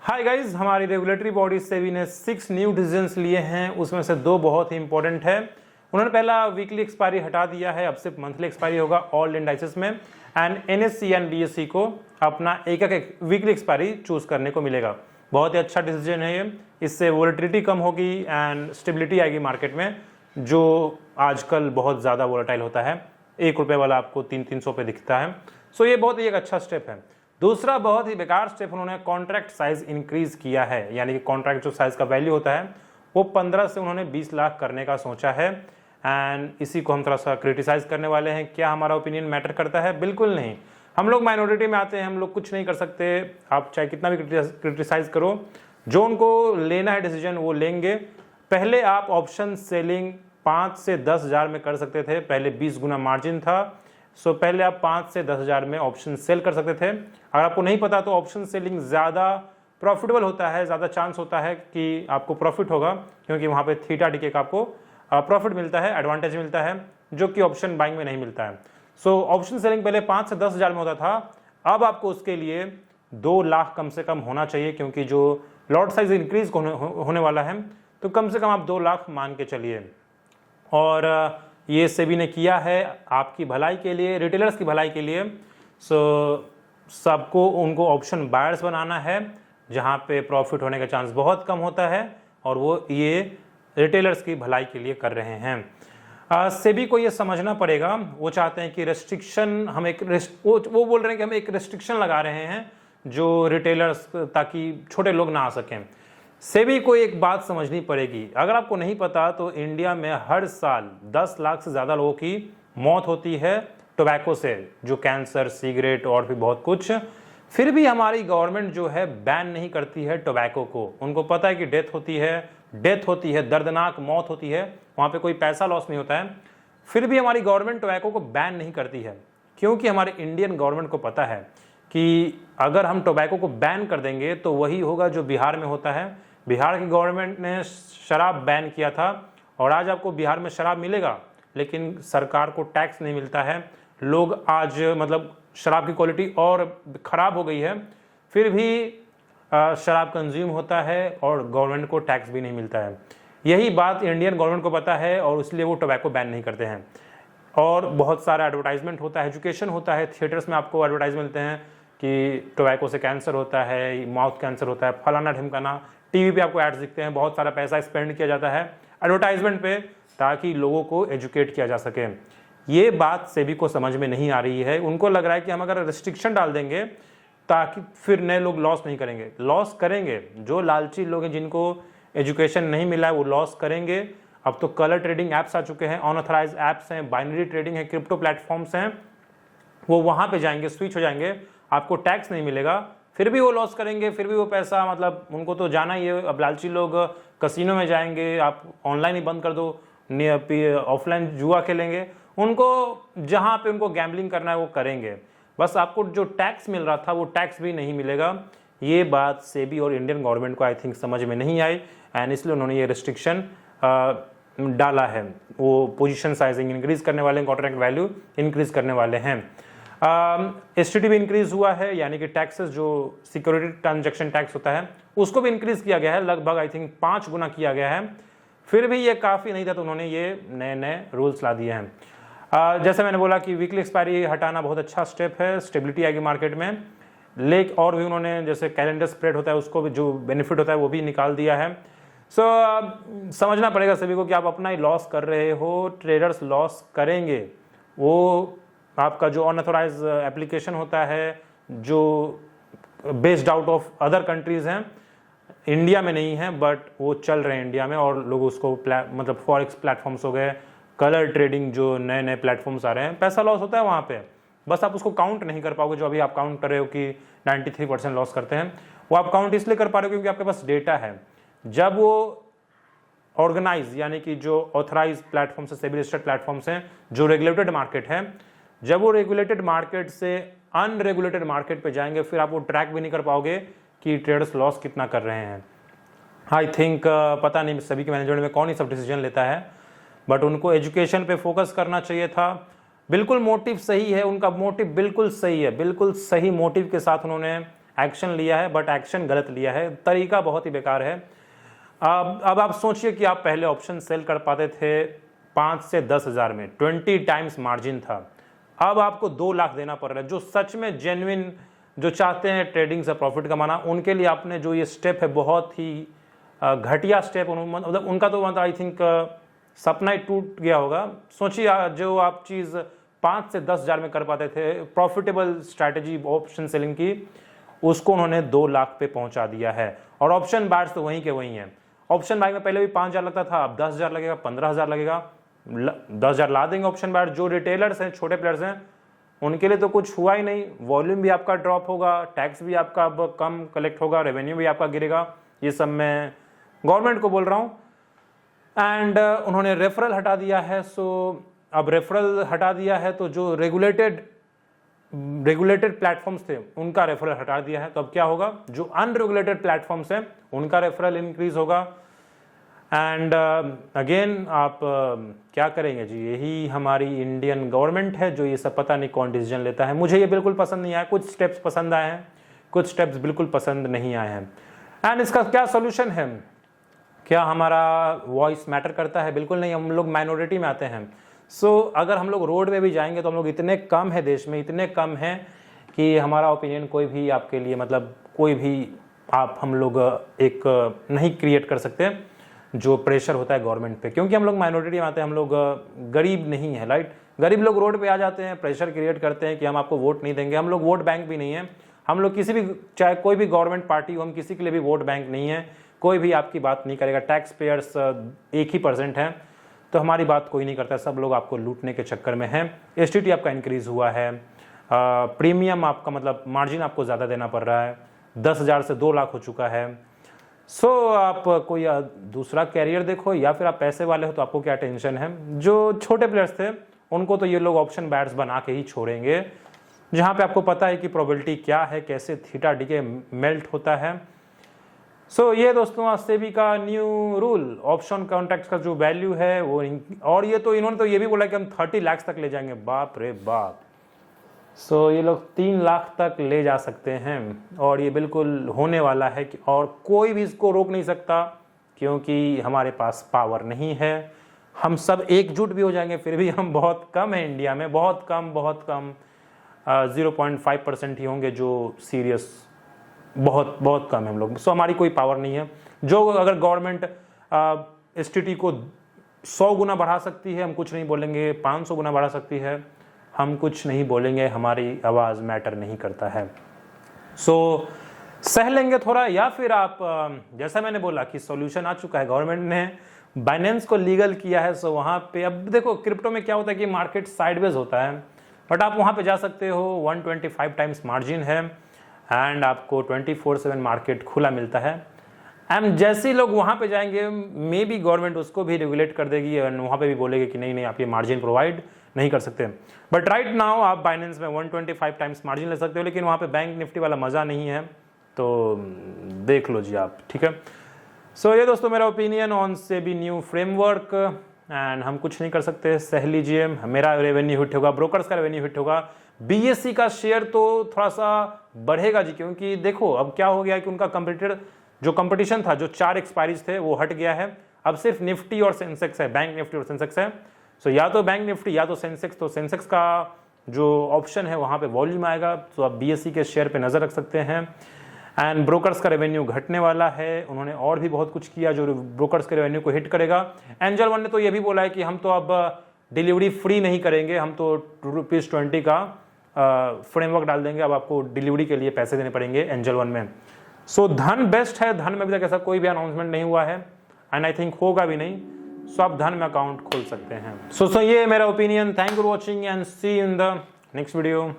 Hi guys, हमारी regulatory body SEBI ने 6 new decisions लिए हैं। उसमें से 2 बहुत ही इंपॉर्टेंट है। उन्होंने पहला वीकली एक्सपायरी हटा दिया है, अब सिर्फ मंथली एक्सपायरी होगा ऑल इंडाइसेस में। एंड एनएससी एंड बीएससी को अपना एक वीकली एक्सपायरी चूज करने को मिलेगा। बहुत ही अच्छा डिसीजन है ये। इससे वोलेटिलिटी कम होगी एंड स्टेबिलिटी आएगी मार्केट में, जो आजकल बहुत ज़्यादा वोलेटाइल होता है। 1 रुपये वाला आपको 300 पे दिखता है। सो ये बहुत ही एक अच्छा स्टेप है। दूसरा बहुत ही बेकार स्टेप, उन्होंने कॉन्ट्रैक्ट साइज इंक्रीज किया है, यानी कि कॉन्ट्रैक्ट जो साइज का वैल्यू होता है वो 15 से उन्होंने 20 लाख करने का सोचा है। एंड इसी को हम थोड़ा सा क्रिटिसाइज करने वाले हैं। क्या हमारा ओपिनियन मैटर करता है? बिल्कुल नहीं। हम लोग माइनॉरिटी में आते हैं, हम लोग कुछ नहीं कर सकते। आप चाहे कितना भी क्रिटिसाइज करो, जो उनको लेना है डिसीजन वो लेंगे। पहले आप ऑप्शन सेलिंग 5 से 10 हज़ार में कर सकते थे, पहले 20 गुना मार्जिन था। सो पहले आप 5 से 10 हज़ार में ऑप्शन सेल कर सकते थे। अगर आपको नहीं पता तो ऑप्शन सेलिंग ज़्यादा प्रॉफिटेबल होता है, ज़्यादा चांस होता है कि आपको प्रॉफिट होगा, क्योंकि वहाँ पे थीटा डीके का आपको प्रॉफिट मिलता है, एडवांटेज मिलता है, जो कि ऑप्शन बाइंग में नहीं मिलता है। सो ऑप्शन सेलिंग पहले 5 से 10 हज़ार में होता था, अब आपको उसके लिए 2 लाख कम से कम होना चाहिए, क्योंकि जो लॉट साइज इंक्रीज होने वाला है, तो कम से कम आप 2 लाख मान के चलिए। और ये सेबी ने किया है आपकी भलाई के लिए, रिटेलर्स की भलाई के लिए। सो सबको उनको ऑप्शन बायर्स बनाना है, जहाँ पे प्रॉफिट होने का चांस बहुत कम होता है, और वो ये रिटेलर्स की भलाई के लिए कर रहे हैं। सेबी को ये समझना पड़ेगा। वो चाहते हैं कि रेस्ट्रिक्शन, हम एक वो बोल रहे हैं कि हम एक रेस्ट्रिक्शन लगा रहे हैं जो रिटेलर्स, ताकि छोटे लोग ना आ सकें। सेबी को एक बात समझनी पड़ेगी। अगर आपको नहीं पता तो इंडिया में हर साल 10 लाख से ज़्यादा लोगों की मौत होती है टोबैको से, जो कैंसर, सिगरेट और भी बहुत कुछ। फिर भी हमारी गवर्नमेंट जो है बैन नहीं करती है टोबैको को। उनको पता है कि डेथ होती है, दर्दनाक मौत होती है, वहाँ पे कोई पैसा लॉस नहीं होता है। फिर भी हमारी गवर्नमेंट टोबैको को बैन नहीं करती है, क्योंकि हमारे इंडियन गवर्नमेंट को पता है कि अगर हम टोबैको को बैन कर देंगे तो वही होगा जो बिहार में होता है। बिहार की गवर्नमेंट ने शराब बैन किया था, और आज आपको बिहार में शराब मिलेगा, लेकिन सरकार को टैक्स नहीं मिलता है। लोग आज मतलब शराब की क्वालिटी और ख़राब हो गई है, फिर भी शराब कंज्यूम होता है और गवर्नमेंट को टैक्स भी नहीं मिलता है। यही बात इंडियन गवर्नमेंट को पता है, और इसलिए वो टोबैको बैन नहीं करते हैं। और बहुत सारा एडवर्टाइजमेंट होता है, एजुकेशन होता है, थिएटर्स में आपको एडवर्टाइज मिलते हैं कि टोबैको से कैंसर होता है, माउथ कैंसर होता है, फलाना ढिमकाना। टीवी पे आपको एड्स दिखते हैं, बहुत सारा पैसा स्पेंड किया जाता है एडवर्टाइजमेंट पे, ताकि लोगों को एजुकेट किया जा सके। ये बात सेबी को समझ में नहीं आ रही है। उनको लग रहा है कि हम अगर रिस्ट्रिक्शन डाल देंगे ताकि फिर नए लोग लॉस नहीं करेंगे। लॉस करेंगे जो लालची लोग हैं, जिनको एजुकेशन नहीं मिला है, वो लॉस करेंगे। अब तो कलर ट्रेडिंग ऐप्स आ चुके हैं, अनऑथराइज्ड ऐप्स हैं, बाइनरी ट्रेडिंग है, क्रिप्टो प्लेटफॉर्म्स हैं, वो वहाँ पे जाएंगे, स्विच हो जाएंगे, आपको टैक्स नहीं मिलेगा, फिर भी वो लॉस करेंगे, फिर भी वो पैसा, मतलब उनको तो जाना ही है। अब लालची लोग कसिनो में जाएंगे, आप ऑनलाइन ही बंद कर दो, ऑफलाइन जुआ खेलेंगे, उनको जहाँ पे उनको गैम्बलिंग करना है वो करेंगे। बस आपको जो टैक्स मिल रहा था वो टैक्स भी नहीं मिलेगा। ये बात सेबी और इंडियन गवर्नमेंट को आई थिंक समझ में नहीं आई, एंड इसलिए उन्होंने ये रिस्ट्रिक्शन डाला है। वो पोजीशन साइजिंग इंक्रीज करने वाले हैं, कॉन्ट्रैक्ट वैल्यू इंक्रीज करने वाले हैं। एसटीटी भी इंक्रीज हुआ है, यानी कि टैक्सेस जो सिक्योरिटी ट्रांजैक्शन टैक्स होता है उसको भी इंक्रीज किया गया है, लगभग आई थिंक 5 गुना किया गया है। फिर भी ये काफ़ी नहीं था, तो उन्होंने ये नए रूल्स ला दिए हैं। जैसे मैंने बोला कि वीकली एक्सपायरी हटाना बहुत अच्छा स्टेप है, स्टेबिलिटी आएगी मार्केट में। और भी उन्होंने जैसे कैलेंडर स्प्रेड होता है उसको भी जो बेनिफिट होता है वो भी निकाल दिया है। समझना पड़ेगा सभी को कि आप अपना ही लॉस कर रहे हो, ट्रेडर्स लॉस करेंगे। वो आपका जो अनऑथराइज एप्लीकेशन होता है, जो based out of other countries हैं, इंडिया में नहीं है, बट वो चल रहे हैं इंडिया में, और लोग उसको मतलब फॉरेक्स प्लेटफॉर्म्स हो गए, कलर ट्रेडिंग, जो नए नए प्लेटफॉर्म्स आ रहे हैं, पैसा लॉस होता है वहाँ पे। बस आप उसको काउंट नहीं कर पाओगे, जो अभी आप काउंट कर रहे हो कि 93% लॉस करते हैं। वो आप काउंट इसलिए कर पा रहे हो क्योंकि आपके पास डेटा है। जब वो ऑर्गेनाइज, यानी कि जो ऑथराइज प्लेटफॉर्म्स है, सेबी रजिस्टर्ड प्लेटफॉर्म्स हैं, जो रेगुलेटेड मार्केट है, जब वो रेगुलेटेड मार्केट से अनरेगुलेटेड मार्केट पे जाएंगे, फिर आप वो ट्रैक भी नहीं कर पाओगे कि ट्रेडर्स लॉस कितना कर रहे हैं। आई थिंक पता नहीं सभी के मैनेजमेंट में कौन ही सब डिसीजन लेता है, बट उनको एजुकेशन पे फोकस करना चाहिए था। बिल्कुल मोटिव सही है, उनका मोटिव बिल्कुल सही है, बिल्कुल सही मोटिव के साथ उन्होंने एक्शन लिया है, बट एक्शन गलत लिया है, तरीका बहुत ही बेकार है। अब आप सोचिए कि आप पहले ऑप्शन सेल कर पाते थे 5 से 10 हज़ार में, 20 टाइम्स मार्जिन था। अब आपको 2 लाख देना पड़ रहा है। जो सच में जेन्युइन जो चाहते हैं ट्रेडिंग से प्रॉफिट कमाना, उनके लिए आपने जो ये स्टेप है बहुत ही घटिया स्टेप, मतलब उनका तो मतलब आई थिंक सपना ही टूट गया होगा। सोचिए जो आप चीज़ 5 से 10 हज़ार में कर पाते थे, प्रॉफिटेबल स्ट्रैटेजी ऑप्शन सेलिंग की, उसको उन्होंने 2 लाख पे पहुंचा दिया है। और ऑप्शन बायर्स तो वहीं के वहीं हैं। ऑप्शन बाइंग में पहले भी 5 हज़ार लगता था, अब 10 हज़ार लगेगा, 15 हज़ार लगेगा, 10 हज़ार ला देंगे ऑप्शन बायर। जो रिटेलर्स हैं, छोटे प्लेयर्स हैं, उनके लिए तो कुछ हुआ ही नहीं। वॉल्यूम भी आपका ड्रॉप होगा, टैक्स भी आपका अब कम कलेक्ट होगा, रेवेन्यू भी आपका गिरेगा। ये सब मैं गवर्नमेंट को बोल रहा हूँ। एंड उन्होंने रेफरल हटा दिया है। सो अब रेफरल हटा दिया है तो जो रेगुलेटेड प्लेटफॉर्म्स थे उनका रेफरल हटा दिया है। तो अब क्या होगा, जो अनरेगुलेटेड प्लेटफॉर्म्स हैं उनका रेफरल इंक्रीज होगा। एंड अगेन आप क्या करेंगे जी, यही हमारी इंडियन गवर्नमेंट है जो ये सब पता नहीं कौन डिसीजन लेता है। मुझे ये बिल्कुल पसंद नहीं आया। कुछ स्टेप्स पसंद आए हैं, कुछ स्टेप्स बिल्कुल पसंद नहीं आए हैं। एंड इसका क्या सोल्यूशन है? क्या हमारा वॉइस मैटर करता है? बिल्कुल नहीं, हम लोग माइनॉरिटी में आते हैं। सो अगर हम लोग रोड पे भी जाएंगे तो हम लोग इतने कम है देश में, इतने कम हैं कि हमारा ओपिनियन कोई भी आपके लिए, मतलब कोई भी आप हम लोग एक नहीं क्रिएट कर सकते जो प्रेशर होता है गवर्नमेंट पे, क्योंकि हम लोग माइनॉरिटी में आते हैं, हम लोग गरीब नहीं है, राइट। गरीब लोग रोड पे आ जाते हैं, प्रेशर क्रिएट करते हैं कि हम आपको वोट नहीं देंगे। हम लोग वोट बैंक भी नहीं है, हम लोग किसी भी, चाहे कोई भी गवर्नमेंट पार्टी हो, हम किसी के लिए भी वोट बैंक नहीं है। कोई भी आपकी बात नहीं करेगा। टैक्स पेयर्स 1% हैं, तो हमारी बात कोई नहीं करता। सब लोग आपको लूटने के चक्कर में हैं। एसटीटी आपका इंक्रीज हुआ है, प्रीमियम आपका मतलब मार्जिन आपको ज़्यादा देना पड़ रहा है, 10 हज़ार से 2 लाख हो चुका है। सो आप कोई दूसरा कैरियर देखो, या फिर आप पैसे वाले हो तो आपको क्या टेंशन है। जो छोटे प्लेयर्स थे उनको तो ये लोग ऑप्शन बायर्स बना के ही छोड़ेंगे, जहाँ पे आपको पता है कि प्रोबेबिलिटी क्या है, कैसे थीटा डीके मेल्ट होता है। सो ये दोस्तों आज सेबी का न्यू रूल, ऑप्शन कॉन्ट्रैक्ट्स का जो वैल्यू है वो, और ये तो इन्होंने तो ये भी बोला कि हम 30 लाख तक ले जाएंगे। बाप रे बाप। सो ये लोग 3 लाख तक ले जा सकते हैं, और ये बिल्कुल होने वाला है कि, और कोई भी इसको रोक नहीं सकता, क्योंकि हमारे पास पावर नहीं है। हम सब एकजुट भी हो जाएंगे फिर भी हम बहुत कम है इंडिया में, बहुत कम 0.5% ही होंगे जो सीरियस, बहुत बहुत कम है हम लोग। सो हमारी कोई पावर नहीं है। जो अगर गवर्नमेंट एसटीटी को 100 गुना बढ़ा सकती है, हम कुछ नहीं बोलेंगे। 500 गुना बढ़ा सकती है, हम कुछ नहीं बोलेंगे। हमारी आवाज़ मैटर नहीं करता है। सो सह लेंगे थोड़ा, या फिर आप जैसा मैंने बोला कि सॉल्यूशन आ चुका है, गवर्नमेंट ने बाइनेंस को लीगल किया है। सो वहाँ पे अब देखो क्रिप्टो में क्या होता है कि मार्केट साइडवेज होता है, बट आप वहाँ पे जा सकते हो। 125 टाइम्स मार्जिन है एंड आपको 24/7 मार्केट खुला मिलता है। एंड जैसे ही लोग वहाँ पे जाएंगे, मे बी गवर्नमेंट उसको भी रेगुलेट कर देगी और वहाँ पे भी बोलेगी कि नहीं नहीं, आप ये मार्जिन प्रोवाइड नहीं कर सकते। बट राइट नाउ आप बाइनेंस में 125 टाइम्स मार्जिन ले सकते हो, लेकिन वहाँ पे बैंक निफ्टी वाला मज़ा नहीं है। तो देख लो जी आप, ठीक है। सो ये दोस्तों मेरा opinion on SEBI new framework, and हम कुछ नहीं कर सकते। सह लीजिए, मेरा रेवेन्यू हिट होगा, ब्रोकर्स का रेवेन्यू हिट होगा, बीएससी का शेयर तो थोड़ा सा बढ़ेगा जी, क्योंकि देखो अब क्या हो गया कि उनका कंपटीटर जो कंपटीशन था, जो 4 एक्सपायरीज थे वो हट गया है। अब सिर्फ निफ्टी और सेंसेक्स है, बैंक निफ्टी और सेंसेक्स है। सो या तो बैंक निफ्टी या तो सेंसेक्स। तो सेंसेक्स का जो ऑप्शन है वहाँ पे वॉल्यूम आएगा, तो आप बीएससी के शेयर पे नज़र रख सकते हैं। एंड ब्रोकर्स का रेवेन्यू घटने वाला है। उन्होंने और भी बहुत कुछ किया जो ब्रोकर्स के रेवेन्यू को हिट करेगा। एंजल वन ने तो ये भी बोला है कि हम तो अब डिलीवरी फ्री नहीं करेंगे, हम तो ₹20 का फ्रेमवर्क डाल देंगे, अब आपको डिलीवरी के लिए पैसे देने पड़ेंगे एंजल वन में। सो धन बेस्ट है। धन में अभी तक ऐसा कोई भी अनाउंसमेंट नहीं हुआ है, एंड आई थिंक होगा भी नहीं। सो आप धन में अकाउंट खोल सकते हैं। सो ये मेरा opinion. Thank you for watching and see you in the next video.